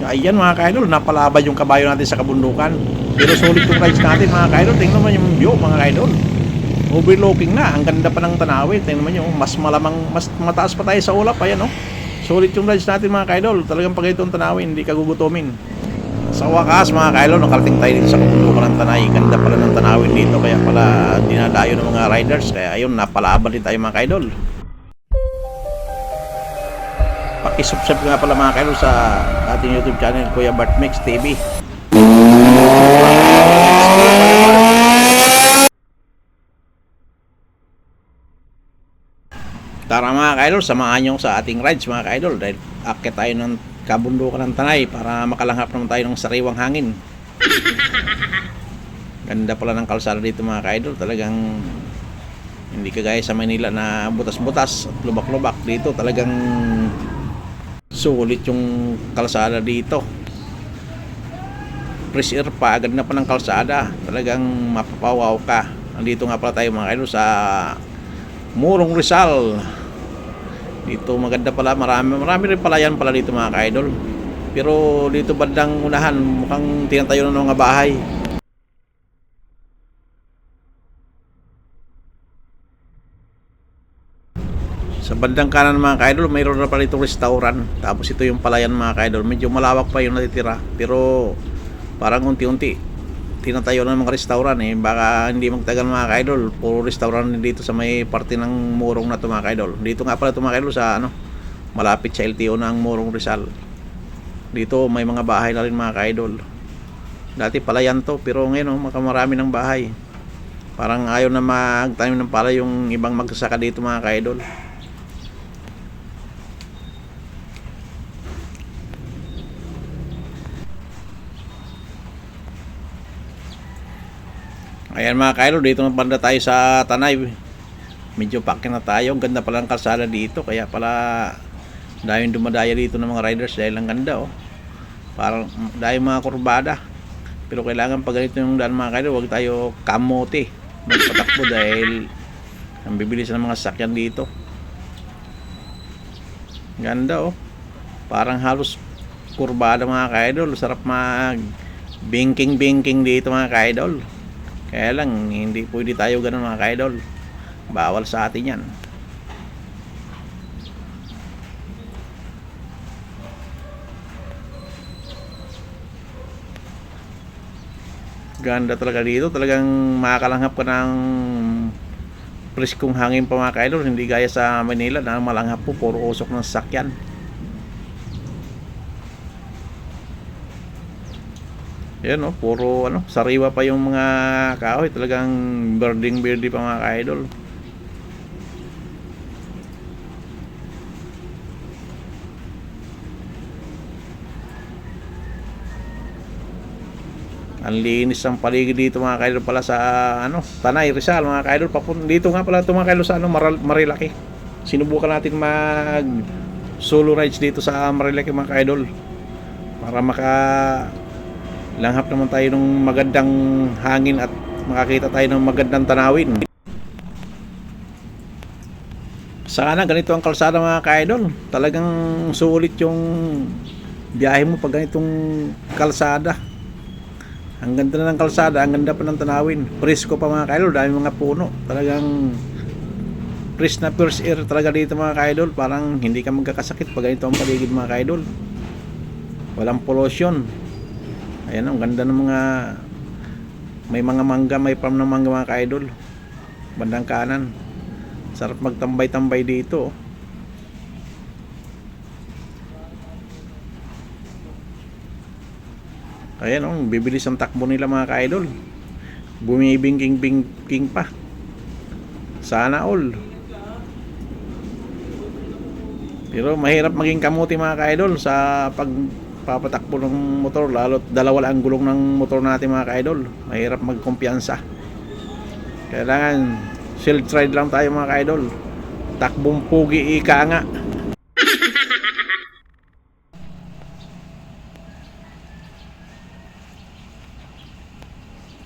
Ayan mga ka-idol, napalabad yung kabayo natin sa kabundukan. Pero solid yung rides natin mga ka-idol. Tingnan mo yung view mga ka-idol. Overlooking na, ang ganda pa ng tanawin. Tingnan mo yung mas malamang, mas mataas pa tayo sa ulap. Ayan oh. Solid yung rides natin mga ka-idol. Talagang pag itong tanawin, hindi ka gugutumin. Sa wakas mga ka-idol, nakarating tayo dito sa kabundukan ng Tanay. Ganda pala ng tanawin dito, kaya pala dinadayo ng mga riders. Kaya ayun, napalabad din tayo mga ka-idol. Pakisubscribe nga pala mga kaidol sa ating YouTube channel, Kuya Bart Mix TV. Tara mga kaidol, samahan nyo sa ating rides mga kaidol. Dahil akit tayo ng kabundukan ng Tanay para makalanghap naman tayo ng sariwang hangin. Ganda pala ng kalsada dito mga kaidol. Talagang hindi kagaya sa Manila na butas-butas at lubak-lubak. Dito talagang sulit yung kalsada dito. Fresh air pa, agad na pa ng kalsada. Talagang mapapawaw ka. Andito nga pala tayo mga kaidol sa Morong Rizal. Dito maganda pala, marami rin pala yan pala dito mga kaidol. Pero dito bandang unahan, mukhang tinatayo ng mga bahay. Sa bandang kanan mga ka-idol, mayroon na pala itong restaurant. Tapos ito yung palayan mga ka-idol. Medyo malawak pa yung natitira. Pero parang unti-unti tinatayo ng mga restaurant eh. Baka hindi magtagal mga ka-idol. Puro restaurant dito sa may parte ng Morong na ito mga ka-idol. Dito nga pala ito mga ka-idol sa malapit sa LTO ng Morong Rizal. Dito may mga bahay na rin mga ka-idol. Dati palayan to, pero ngayon marami ng bahay. Parang ayaw na magtanim ng pala yung ibang magsasaka dito mga ka-idol. Ayan mga kaidol, dito na banda tayo sa Tanay. Medyo pakin na tayo. Ang ganda pala ng kalsada dito. Kaya pala daming dumadaya dito ng mga riders dahil ang ganda oh. Parang dahil mga kurbada. Pero kailangan pag ganito yung daan mga kaidol, huwag tayo kamote magpatakbo dahil ang bibilis ng mga sakyan dito. Ganda oh. Parang halos kurbada mga kaidol. Sarap mag binking dito mga kaidol. Kaya lang, hindi pwede tayo ganun mga ka-idol. Bawal sa atin yan. Ganda talaga dito. Talagang makakalanghap ka ng preskong hangin pa mga ka-idol. Hindi gaya sa Manila na malanghap po, puro usok ng sasakyan. Yan oh, puro sariwa pa yung mga kahoy, talagang birding pa mga ka-idol. Ang linis ng paligid dito mga ka-idol pala sa Tanay Rizal mga ka-idol. Dito nga pala ito mga ka-idol sa Marilaki. Sinubukan natin mag solo rides dito sa Marilaki mga ka-idol para langhap naman tayo ng magandang hangin at makakita tayo ng magandang tanawin. Sana ganito ang kalsada mga ka-idol. Talagang sulit yung biyahe mo pag ganitong kalsada. Ang ganda na ng kalsada, ang ganda pa ng tanawin. Presko pa mga ka-idol, dahil mga puno. Talagang fresh na first air talaga dito mga ka-idol. Parang hindi ka magkakasakit pag ganito ang paligid mga ka-idol. Walang pollution. Ayan ang ganda ng mga may mga mangga, may farm ng mangga mga ka-idol. Bandang kanan. Sarap magtambay-tambay dito. Ayan oh, bibilis ang takbo nila mga ka-idol. Bumibingking pa. Sana all. Pero mahirap maging kamuti mga ka-idol sa papatakbo ng motor, lalo't dalawa lang ang gulong ng motor natin mga ka-idol. Mahirap magkumpiyansa. Kailangan shield ride lang tayo mga ka-idol. Takbong pugi ika nga.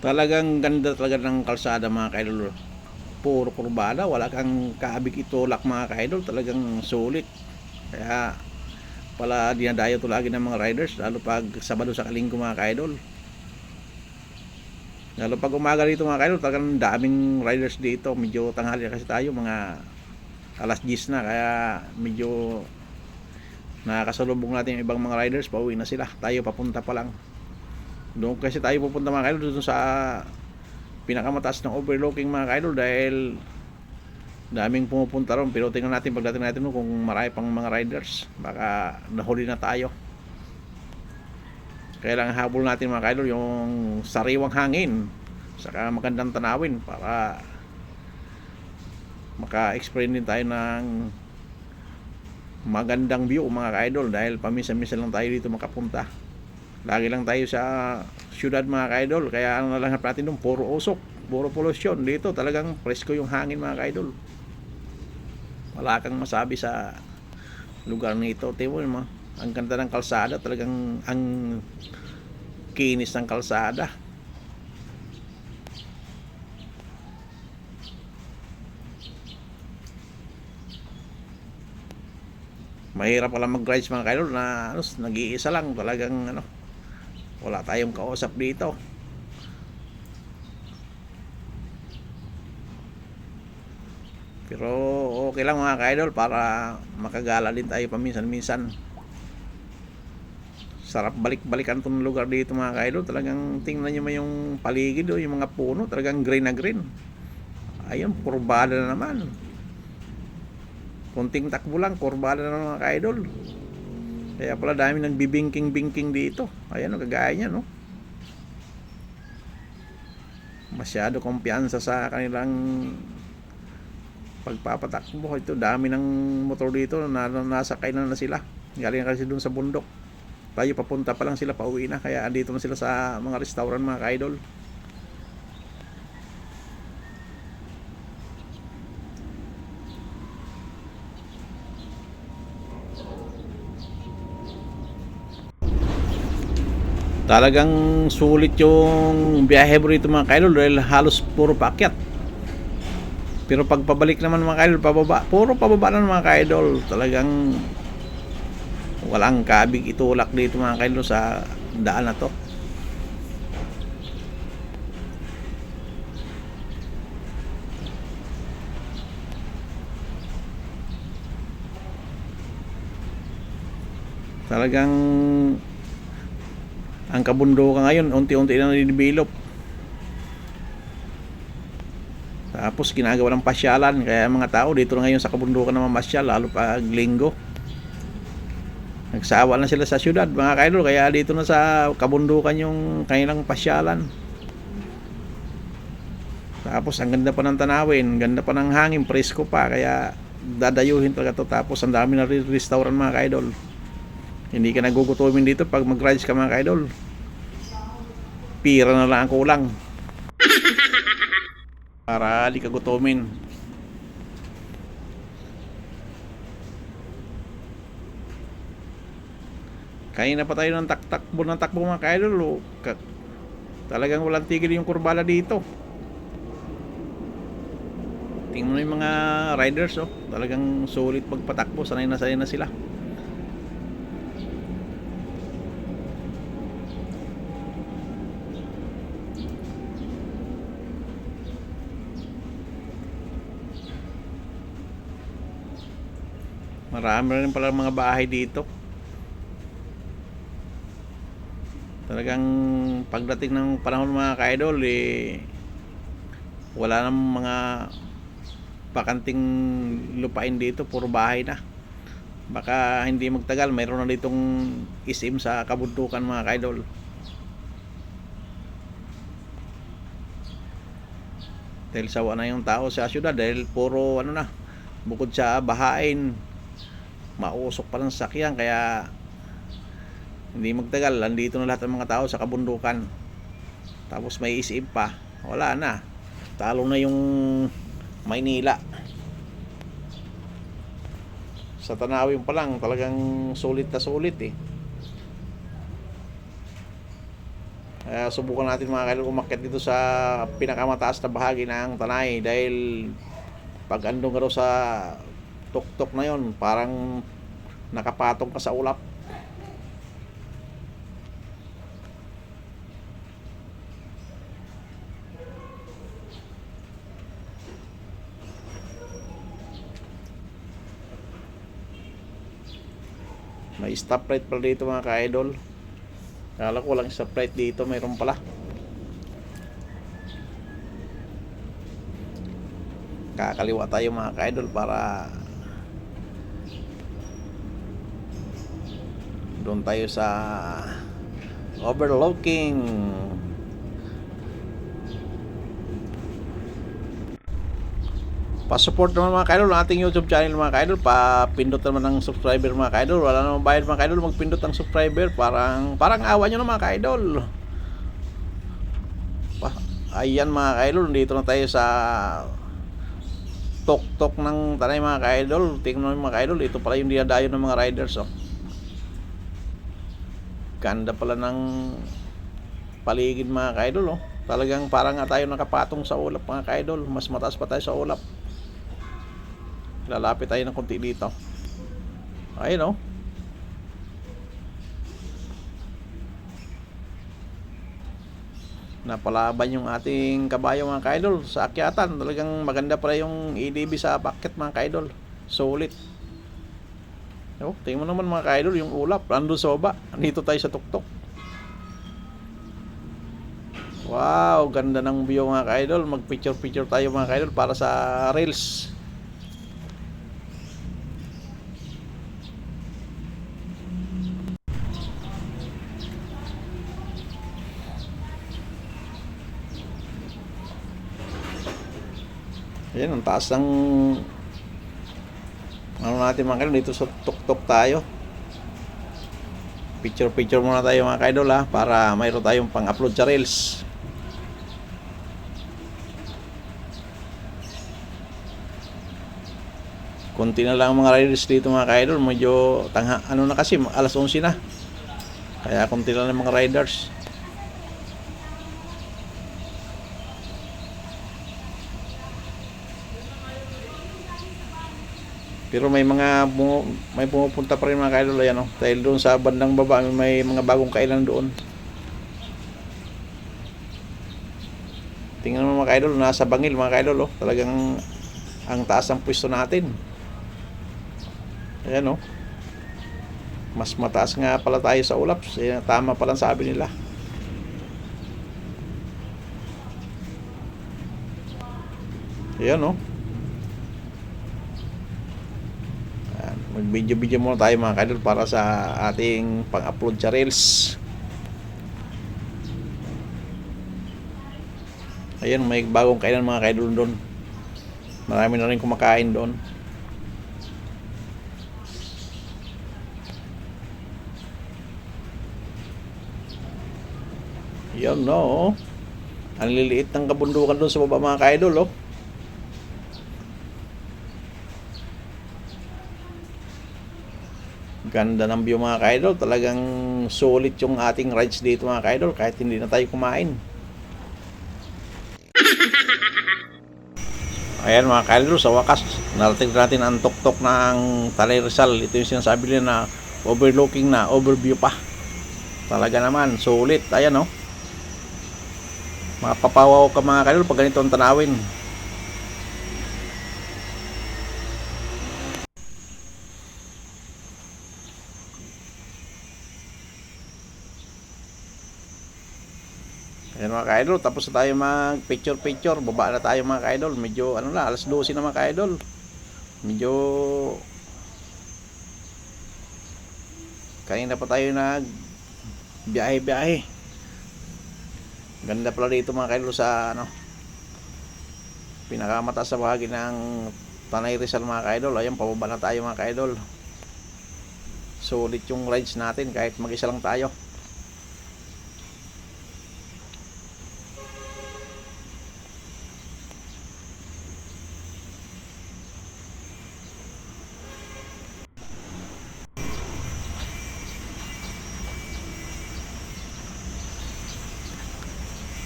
Talagang ganda talaga ng kalsada mga ka-idol. Puro kurbada, wala kang kaabig itulak mga ka-idol. Talagang sulit. Kaya pala dinadayo to lagi ng mga riders, lalo pag Sabado sa Linggo mga ka-idol. Lalo pag umaga dito mga ka-idol, talagang daming riders dito. Medyo tanghali kasi tayo, mga alas 10 na, kaya medyo nakakasalubong natin yung ibang mga riders, pauwi na sila, tayo papunta pa lang. Doon kasi tayo pupunta mga ka-idol, doon sa pinakamataas ng overlooking mga ka-idol, dahil daming pumupunta ron. Pero tingnan natin pagdating natin no, kung marami pang mga riders, baka nahuli na tayo. Kailangan habol natin mga ka-idol yung sariwang hangin saka magandang tanawin para maka-experience din tayo ng magandang view mga ka-idol, dahil paminsan-minsan lang tayo dito makapunta. Lagi lang tayo sa syudad mga ka-idol, kaya ang nalanghap natin doon puro usok, puro pollution. Dito talagang presko yung hangin mga ka-idol. Wala kang masabi sa lugar nito. Tingnan mo, ang ganda ng kalsada, talagang ang kinis ng kalsada. Mahirap pala mag-rides mga ka-idol na nag-iisa lang, talagang wala tayong kausap dito. Pero okay lang mga ka-idol, para makagala din tayo paminsan-minsan. Sarap balik-balikan itong lugar dito mga ka-idol. Talagang tingnan nyo yung paligid, yung mga puno, talagang green na green. Ayun, kurbada na naman. Kunting takbo lang, kurbada na naman mga ka-idol. Kaya pala dami nang bibingking-bingking dito. Ayan o, kagaya niya no. Masyado kumpiyansa sa kanilang pagpapatakbo. Ito, dami ng motor dito na nasakay na sila. Galing kasi dun sa bundok. Tayo papunta pa lang, sila pauwi na. Kaya andito na sila sa mga restaurant mga ka-idol. Talagang sulit yung biyahe mo rito mga ka-idol, dahil halos puro paakyat. Pero pag pabalik naman mga ka-idol, pababa, puro pababa na mga ka-idol. Talagang walang kabig itulak dito mga ka-idol sa daan na to. Talagang ang kabundukan ngayon unti-unti na nadidevelop. Tapos ginagawa ng pasyalan, kaya mga tao dito na ngayon sa kabundukan na mamasyal, lalo pag linggo. Nagsawa na sila sa syudad mga ka-idol, kaya dito na sa kabundukan yung kanilang pasyalan. Tapos ang ganda pa ng tanawin, ganda pa ng hangin, presko pa, kaya dadayuhin talaga to. Tapos ang dami na restaurant mga ka-idol. Hindi ka nagugutumin dito pag mag-rides ka mga ka-idol. Pira na lang ang kulang para di ka gutumin. Kanina pa tayo ng takbo mga ka-idol. Talagang walang tigil yung kurbada dito. Tingnan mo yung mga riders talagang sulit pagpatakbo, sanay na sila. Marami rin pala mga bahay dito. Talagang pagdating ng panahon mga ka-idol, wala nang mga bakanting lupain dito, puro bahay na. Baka hindi magtagal, mayroon na ditong SM sa kabundukan mga ka-idol. Dahil sawa na yung tao sa syudad, dahil puro na, bukod sa bahain, mausok pa ng sakyan, kaya hindi magtagal, andito na lahat ng mga tao sa kabundukan. Tapos may isip pa, wala na, talo na yung Maynila. Sa tanawin pa lang, talagang sulit na sulit subukan natin mga ka-idol umakyat dito sa pinakamataas na bahagi ng Tanay, dahil pag andun ka raw sa tuktok na yon, parang nakapatong ka sa ulap. May stoplight pala dito mga ka-idol. Kala ko walang stoplight dito, mayroon pala. Kakaliwa tayo mga ka-idol para doon tayo sa overlooking. Pa-support naman mga ka-idol ang ating YouTube channel mga ka-idol. Pa-pindot naman ng subscriber mga ka-idol. Wala namang bayad mga ka-idol magpindot ng subscriber. Parang awa nyo na mga ka-idol. Ayan mga ka-idol, dito na tayo sa tok-tok ng Tanay mga ka-idol. Tingnan mo mga ka-idol, ito pala yung dinadayo ng mga riders. Ganda pala ng paligid mga ka-idol. Talagang parang nga tayo nakapatong sa ulap mga ka-idol. Mas mataas pa tayo sa ulap. Lalapit tayo ng konti dito. Ayun napalaban yung ating kabayo mga ka-idol sa akyatan. Talagang maganda pala yung EDB sa packet mga ka-idol. Solid. Tingnan mo naman mga ka-idol yung ulap. Nandun sa baba. Nandito tayo sa tuktok. Wow, ganda ng view mga ka-idol. Mag picture tayo mga ka-idol para sa reels. Ayan, ang taas ng ano natin mga ka-idol. Dito sa tuktok tayo. Picture muna tayo mga ka-idol para mayroon tayong pang-upload sa reels. Konti na lang mga riders dito mga ka-idol. Medyo ano na kasi, alas 11 na. Kaya konti na lang mga riders. Pero may pumupunta pa rin mga ka-idol. Ayan dahil doon sa bandang baba may mga bagong kainan doon. Tingnan mo mga ka-idol, nasa bangil mga ka-idol. Talagang ang taas ng pwesto natin. Ayan mas mataas nga pala tayo sa ulap. Tama pala sabi nila. Ayan mag-video muna tayo mga ka-idol para sa ating pang-upload sa reels. Ayan, may bagong kainan mga ka-idol doon. Marami na rin kumakain doon. Yan ang liliit ng kabundukan doon sa baba mga ka-idol. Ganda ng view mga ka-idol. Talagang solid yung ating rides dito mga ka-idol kahit hindi na tayo kumain. Ayan mga ka-idol, sa wakas narating natin ang tuktok ng Tanay Rizal. Ito yung sinasabi nila na overlooking na, overview pa. Talaga naman solid. Ayan mapapawaw ka mga ka-idol pag ganito ang tanawin. Ayan mga ka-idol, tapos na tayo mag picture. Baba na tayo mga ka-idol. Medyo alas 12 na mga ka-idol. Medyo kanina pa tayo nag biyahe. Ganda pala dito mga ka-idol sa pinakamataas sa bahagi ng Tanay Rizal mga ka-idol. Ayan, pababa na tayo mga ka-idol. Solid yung rides natin kahit mag-isa lang tayo.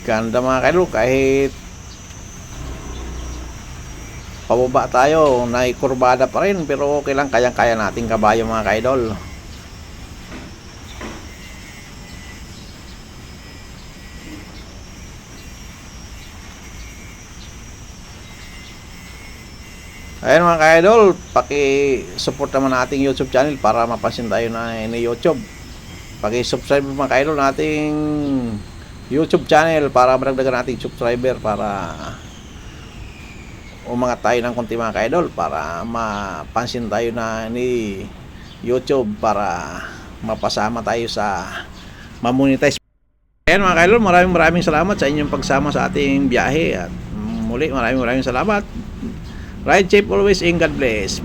Ganda mga ka-idol, kahit pababa tayo, naikurbada pa rin, pero okay lang, kayang-kaya nating kabayo mga ka-idol. Ayun mga ka-idol, paki-support naman nating YouTube channel para mapansin tayo na ni YouTube. Paki-subscribe mga ka-idol nating YouTube channel para madagdagan nating subscriber para umangat tayo ng konti mga ka-idol para mapansin tayo na ni YouTube para mapasama tayo sa mamonetize. Ayan mga ka-idol, maraming salamat sa inyong pagsama sa ating biyahe at muli maraming salamat. Ride safe always and God bless.